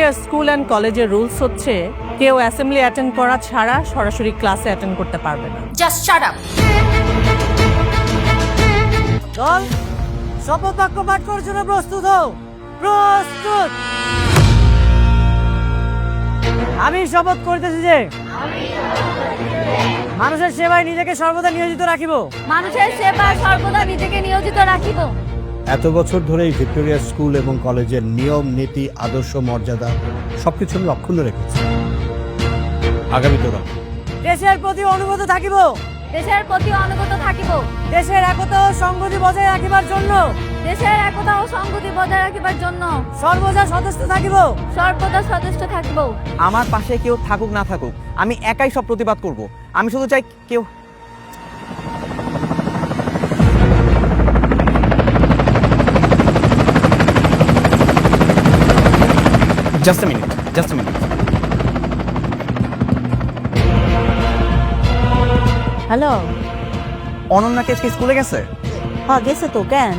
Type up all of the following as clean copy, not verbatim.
Victoria school and কলেজের rules হচ্ছে কেউ অ্যাসেম্বলি অ্যাটেন্ড করা ছাড়া সরাসরি ক্লাসে অ্যাটেন্ড করতে পারবে না। Just shut up. দল শপথ বাক্য পাঠ করার জন্য প্রস্তুত হও। প্রস্তুত। আমি শপথ করতেছি যে মানুষের সেবায় নিজেকে সর্বদা নিয়োজিত রাখিব। মানুষের সেবা সর্বদা নিজেকে নিয়োজিত রাখিব। এত বছর ধরেই ভিক্টোরিয়া স্কুল এবং কলেজের নিয়ম নীতি আদর্শ মর্যাদা সবকিছু আমি অক্ষুণ্ণ রেখেছি। আগামীতেও দেশের প্রতি অনুগত থাকিব। দেশের প্রতি অনুগত থাকিব। দেশের একতা ও সংহতি বজায় রাখিবার জন্য দেশের একতা ও সংহতি বজায় রাখিবার জন্য সর্বদা সচেষ্ট থাকিব। সর্বদা সচেষ্ট থাকিব। আমার পাশে কেউ থাকুক না থাকুক, আমি একাই সব প্রতিবাদ করব। আমি শুধু চাই কেউ just a minute. Hello. Ananya কি আজকে স্কুলে গেছে? হ্যাঁ গেছে তো। কেন?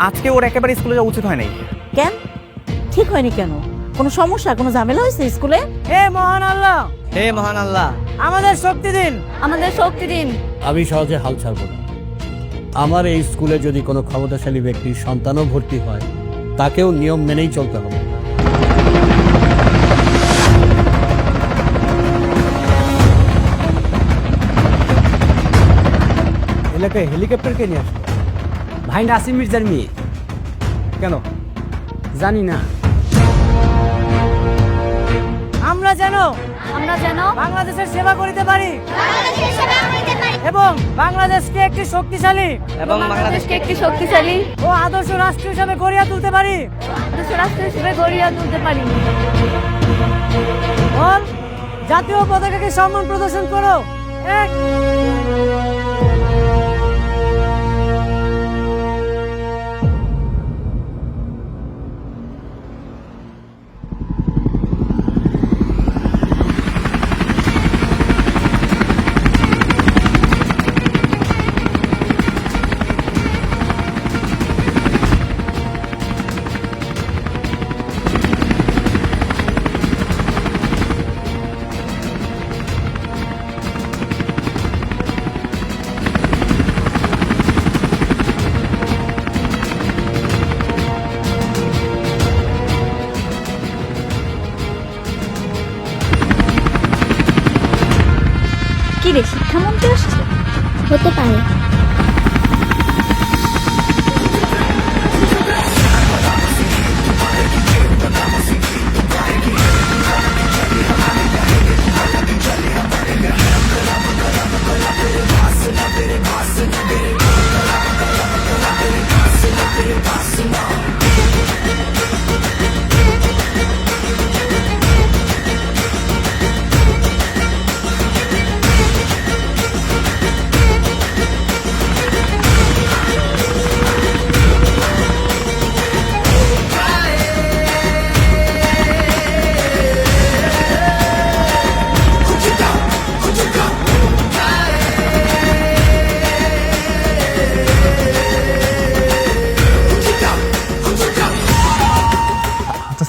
আজকে ওর একেবারে স্কুলে যাওয়া উচিত হয় নাই। কেন ঠিক হয়নি কেন? কোনো সমস্যা, কোনো ঝামেলা হয়েছে স্কুলে? হে মহান আল্লাহ, হে মহান আল্লাহ, আমাদের শক্তি দিন। আমাদের শক্তি দিন। আমি সহজে হাল ছাড়ব না। আমার এই স্কুলে যদি কোনো ক্ষমতাশালী ব্যক্তির সন্তানও ভর্তি হয়, তাকেও নিয়ম মেনেই চলতে হবে। এলাকায় হেলিকপ্টারকে নিয়ে আসবে। ভাই নাসিম মির্জার মেয়ে। কেন? জানি না। আমরা যেন বাংলাদেশের সেবা করিতে পারি এবং বাংলাদেশকে একটি শক্তিশালী এবং বাংলাদেশকে একটি শক্তিশালী ও আদর্শ রাষ্ট্র হিসাবে গড়িয়া তুলতে পারি। রাষ্ট্র হিসেবে গড়িয়া তুলতে পারি। বল, জাতীয় পতাকাকে সম্মান প্রদর্শন করো। এক। কি রে, শিক্ষামন্ত্রী আসছে? হতে পারে।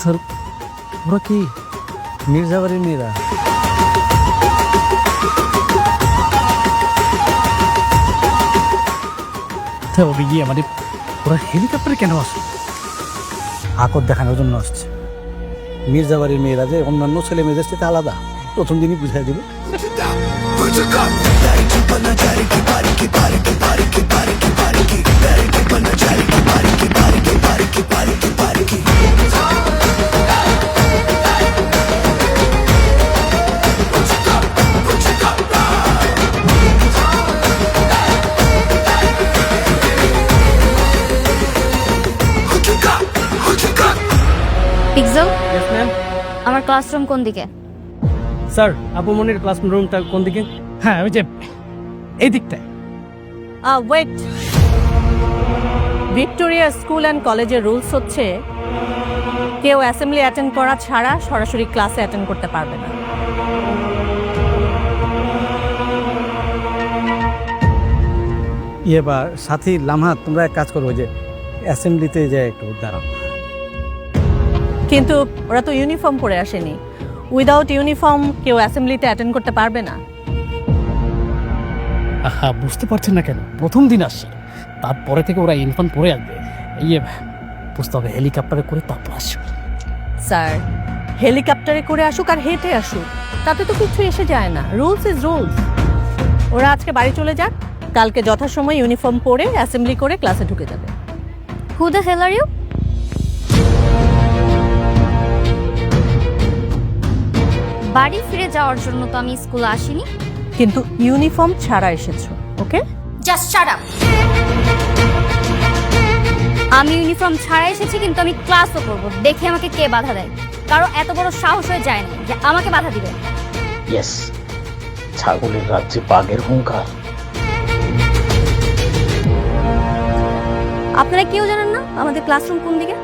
স্যার, ওরা কি মির্জাবাড়ির মেয়েরা? গিয়ে মানে ওরা হেলিকপ্টারে কেন আসে? আকর দেখানোর জন্য আসছে। মির্জাবাড়ির মেয়েরা যে অন্যান্য ছেলে মেয়েদের সাথে আলাদা, প্রথম দিনই বুঝাই দিবে। পিক্সেল, আমার ক্লাসরুম কোন দিকে? স্যার, আপুমনির ক্লাসরুমটা কোন দিকে? হ্যাঁ, ওই যে এই দিকটায়। ওয়েট। ভিক্টোরিয়া স্কুল অ্যান্ড কলেজের রুলস হচ্ছে কেউ অ্যাসেম্বলি অ্যাটেন্ড করা ছাড়া সরাসরি ক্লাসে অ্যাটেন্ড করতে পারবে না। বা সাথী লামহা, তোমরা এক কাজ করো, যে অ্যাসেম্বলিতে যে একটু দাঁড়াও। কিন্তু ওরা তো ইউনিফর্ম পরে আসেনি। উইদাউট ইউনিফর্ম কেউ অ্যাসেম্বলিতে অ্যাটেন্ড করতে পারবে না। আহা, বুঝতে পারছেন না কেন? প্রথম দিন আসছে, তারপরে থেকে ওরা ইউনিফর্ম পরে আসবে। বুঝতে হবে হেলিকপ্টারে করে তারপর আসবে। স্যার, হেলিকপ্টারে করে আসুক আর হেঁটে আসুক, তাতে তো কিছু এসে যায় না। Rules is rules. ওরা আজকে বাড়ি চলে যাক, কালকে যথাসময় ইউনিফর্ম পরে অ্যাসেম্বলি করে ক্লাসে ঢুকে যাবে। Who the hell are you? বাড়ি ফিরে যাওয়ার জন্য তো আমি স্কুলে আসিনি। কিন্তু ইউনিফর্ম ছাড়া এসেছো, ওকে? Just shut up. আমি ইউনিফর্ম ছাড়া এসেছি, কিন্তু আমি ক্লাসও করব। দেখে আমাকে কে বাধা দেয়? কারো এত বড় সাহস হয়ে যায় না যে আমাকে বাধা দিবে। ইয়েস, ছাগলের রাজ্যে বাঘের হুঙ্কার। আপনারা কেউ জানেন না আমাদের ক্লাসরুম কোন দিকে?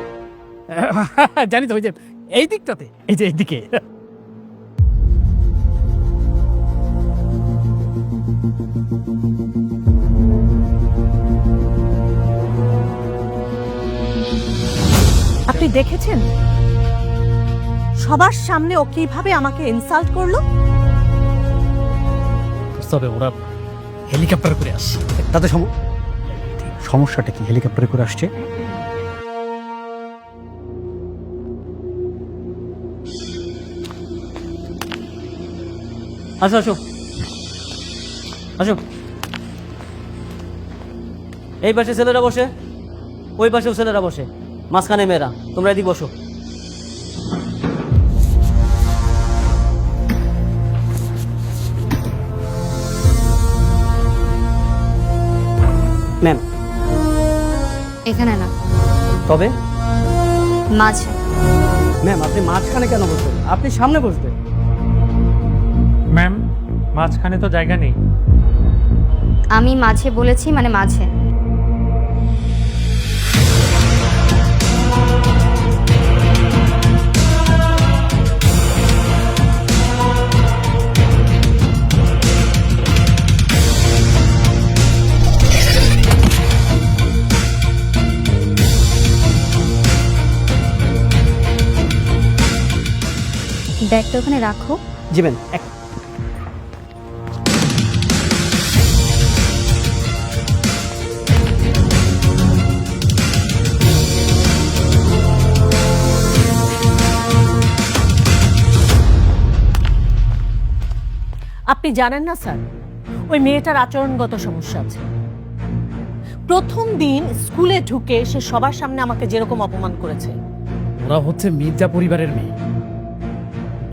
জানি তো, ওই যে এই দিকটাতে, এই যে এইদিকে। আপনি দেখেছেন সবার সামনে ও কিভাবে আমাকে ইনসাল্ট করলো? বুঝতে হবে ওরা হেলিকপ্টারে করে আসছে। তাতে সমস্যাটা কি? হেলিকপ্টারে করে আসছে। আসো আসো আসো। এই পাশে ছেলেরা বসে, ওই পাশেও ছেলেরা বসে, মাঝখানে মেয়েরা। তোমরা এদিক বসো। ম্যাম। এখানে না, তবে মাঝে। ম্যাম, আপনি মাঝখানে কেন বসবেন? আপনি সামনে বসবেন। ম্যাম, মাঝখানে তো জায়গা নেই। আমি মাঝে বলেছি, মানে মাঝে। ব্যাগটা ওখানে রাখো। জি ম্যাম। আপনি জানেন না স্যার, ওই মেয়েটার আচরণগত সমস্যা আছে। প্রথম দিন স্কুলে ঢুকে সে সবার সামনে আমাকে যেরকম অপমান করেছে। ওরা হচ্ছে মির্জা পরিবারের মেয়ে,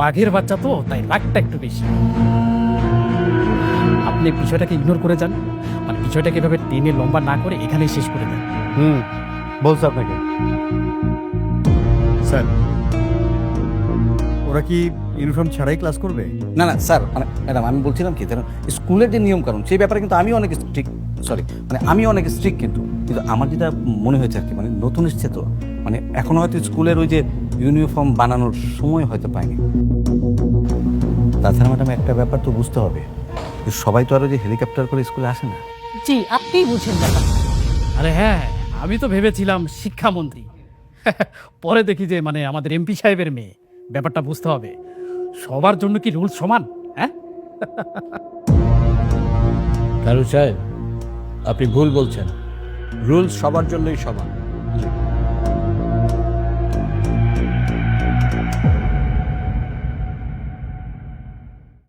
বাঘের বাচ্চা তো, তাই রাগটা একটু বেশি। আপনি বিষয়টাকে ইগনোর করে যান, মানে বিষয়টাকে এভাবে টেনে লম্বা না করে এখানেই শেষ করে দেন। বলছে আপনাকে স্যার, ওরা কি ইউনিফর্ম ছাড়াই ক্লাস করবে? না না স্যার, মানে ম্যাডাম আমি বলছিলাম কি জানেন, স্কুলের যে নিয়ম কানুন সেই ব্যাপারে কিন্তু আমি অনেক স্ট্রিক্ট। আমি অনেক স্ট্রিক্ট, কিন্তু আমার যেটা মনে হয়েছে আর কি, মানে নতুন এসছে তো, মানে এখনো হয়তো স্কুলের ওই যে ইউনিফর্ম বানানোর সময় হয়তো পায়নি। তাছাড়া ম্যাডাম একটা ব্যাপার তো বুঝতে হবে, যে সবাই তো আরো যে হেলিকপ্টার করে স্কুলে আসে না। জি, আপনিই বুঝেন ব্যাপার। আরে হ্যাঁ, আমি তো ভেবেছিলাম শিক্ষামন্ত্রী, পরে দেখি যে মানে আমাদের এমপি সাহেবের মেয়ে। ব্যাপারটা বুঝতে হবে, সবার জন্য কি রুলস সমান? হ্যাঁ কারু সাহেব, আপনি ভুল বলছেন। রুলস সবার জন্যই সমান।